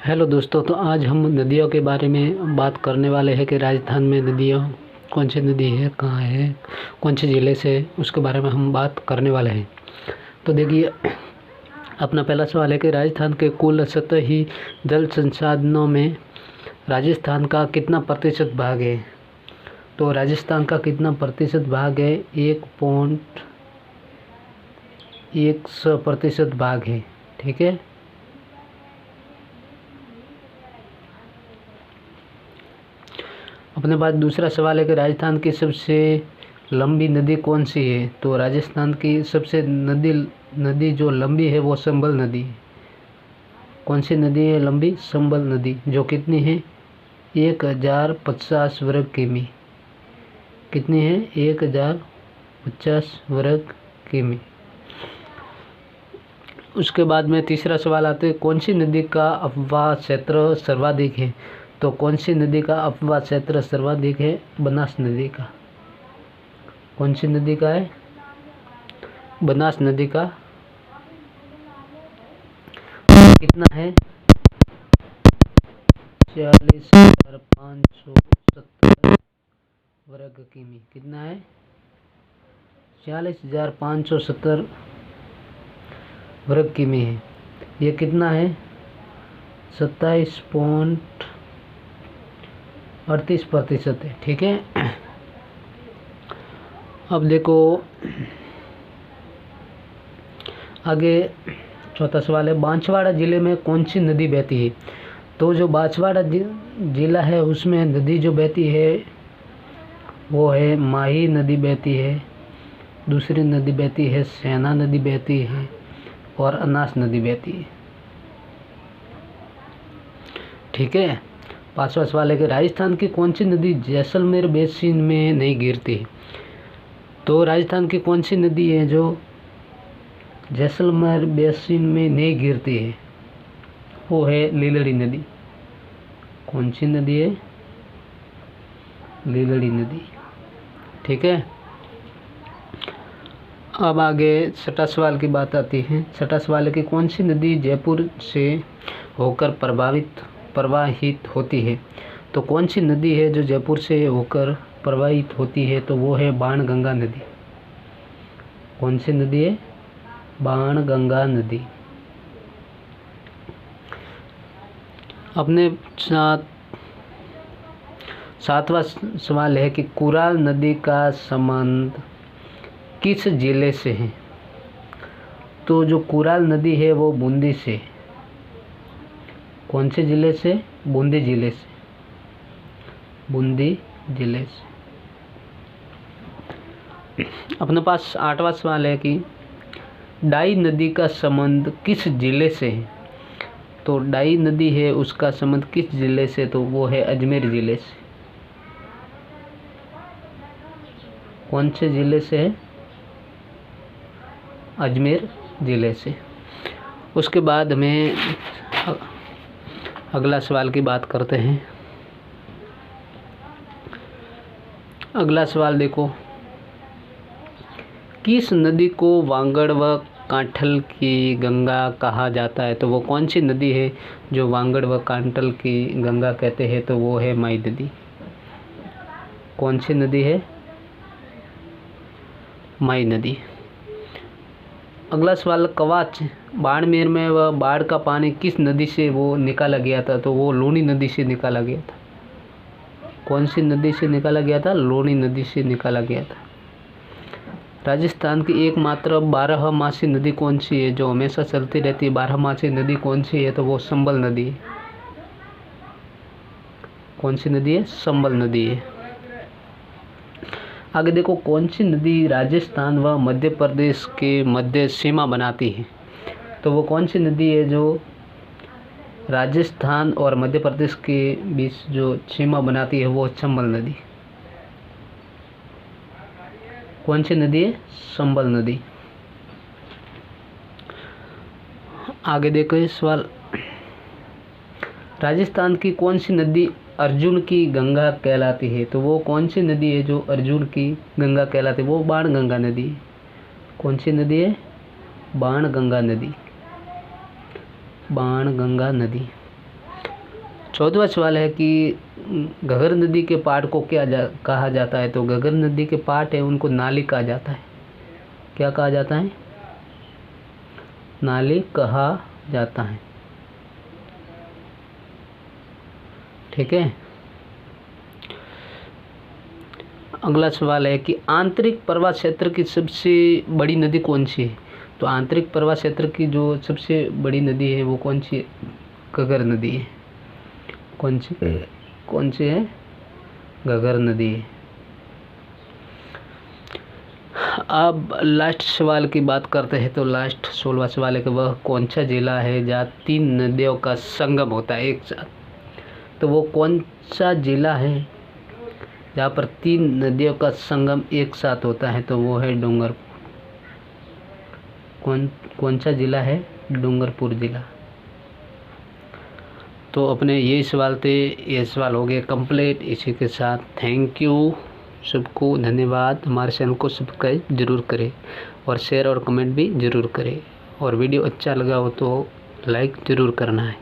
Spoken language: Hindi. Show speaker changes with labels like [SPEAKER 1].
[SPEAKER 1] हेलो दोस्तों, तो आज हम नदियों के बारे में बात करने वाले हैं कि राजस्थान में नदियों कौन सी नदी है, कहाँ है, कौन से ज़िले से, उसके बारे में हम बात करने वाले हैं। तो देखिए, अपना पहला सवाल है कि राजस्थान के कुल सतही जल संसाधनों में राजस्थान का कितना प्रतिशत भाग है। तो राजस्थान का कितना प्रतिशत भाग है? 1.1% भाग है। ठीक है। अपने पास दूसरा सवाल है कि राजस्थान की सबसे लंबी नदी कौन सी है। तो राजस्थान की सबसे नदी जो लंबी है वो संबल नदी है। कौन सी नदी है लंबी? संबल नदी, जो कितनी है? 1050 वर्ग किमी। कितनी है? 1050 वर्ग किमी। उसके बाद में तीसरा सवाल आता है, कौन सी नदी का अपवाह क्षेत्र सर्वाधिक है। तो कौन सी नदी का अपवाह क्षेत्र सर्वाधिक है? बनास नदी का। कौन सी नदी का है? बनास नदी का। कितना है? 46,570 वर्ग किमी। कितना है? 46,570 वर्ग किमी है। ये कितना है? 27.38% है। ठीक है। अब देखो आगे, चौथा सवाल है, बांसवाड़ा जिले में कौन सी नदी बहती है। तो जो बांसवाड़ा जिला है उसमें नदी जो बहती है वो है माही नदी बहती है, दूसरी नदी बहती है सैना नदी बहती है, और अनास नदी बहती है। ठीक है। पांचवा सवाल है कि राजस्थान की कौन सी नदी जैसलमेर बेसिन में नहीं गिरती है। तो राजस्थान की कौन सी नदी है जो जैसलमेर बेसिन में नहीं गिरती है? वो है लीलड़ी नदी। कौन सी नदी है? लीलड़ी नदी। ठीक है। अब आगे छठा सवाल की बात आती है। छठा सवाल है कि कौन सी नदी जयपुर से होकर प्रवाहित होती है। तो कौन सी नदी है जो जयपुर से होकर प्रवाहित होती है? तो वो है बाणगंगा नदी। कौन सी नदी है? बाणगंगा नदी। अपने साथ सातवां सवाल है कि कुराल नदी का संबंध किस जिले से है। तो जो कुराल नदी है वो बूंदी से। कौन से जिले से? बूंदी जिले से। बूंदी जिले से। अपने पास आठवां सवाल है कि डाई नदी का संबंध किस जिले से है। तो डाई नदी है उसका संबंध किस जिले से? तो वो है अजमेर जिले से। कौन से जिले से है? अजमेर जिले से। उसके बाद में अगला सवाल की बात करते हैं। अगला सवाल देखो, किस नदी को वांगड़ व कांठल की गंगा कहा जाता है। तो वो कौन सी नदी है जो वांगड़ व कांठल की गंगा कहते हैं? तो वो है माई नदी। कौन सी नदी है? माई नदी। अगला सवाल, कवाच बाड़मेर में वह बाढ़ का पानी किस नदी से वो निकाला गया था। तो वो लूनी नदी से निकाला गया था। कौन सी नदी से निकाला गया था? लूनी नदी से निकाला गया था। राजस्थान की एकमात्र 12मासी नदी कौन सी है जो हमेशा चलती रहती है? 12मासी नदी कौन सी है? तो वो संबल नदी है। कौन सी नदी है? संबल नदी है। आगे देखो, कौन सी नदी राजस्थान व मध्य प्रदेश के मध्य सीमा बनाती है। तो वो कौन सी नदी है जो राजस्थान और मध्य प्रदेश के बीच जो सीमा बनाती है? वो चंबल नदी। कौन सी नदी है? संबल नदी। आगे देखो इस सवाल, राजस्थान की कौन सी नदी अर्जुन की गंगा कहलाती है। तो वो कौन सी नदी है जो अर्जुन की गंगा कहलाती है? वो बाणगंगा नदी। कौन सी नदी है? बाणगंगा नदी। बाणगंगा नदी। 14वां सवाल है कि घग्गर नदी के पाट को क्या कहा जाता है। तो घग्गर नदी के पाट है उनको नाली कहा जाता है। क्या कहा जाता है? नाली कहा जाता है। ठीक है। अगला सवाल है कि आंतरिक प्रवाह क्षेत्र की सबसे बड़ी नदी कौन सी है। तो आंतरिक प्रवाह क्षेत्र की जो सबसे बड़ी नदी है वो कौन सी है? घग्गर नदी है। कौन सी है? घग्गर नदी है। अब लास्ट सवाल की बात करते हैं। तो लास्ट 16वां सवाल है कि वह कौन सा जिला है जहाँ 3 नदियों का संगम होता है एक साथ। तो वो कौन सा जिला है जहाँ पर 3 नदियों का संगम एक साथ होता है। तो वो है डूंगरपुर। कौन सा जिला है? डूंगरपुर जिला। तो अपने यही सवाल थे, ये सवाल हो गए कंप्लीट। इसी के साथ थैंक यू सबको, धन्यवाद। हमारे चैनल को सब्सक्राइब जरूर करें और शेयर और कमेंट भी ज़रूर करें, और वीडियो अच्छा लगा हो तो लाइक ज़रूर करना है।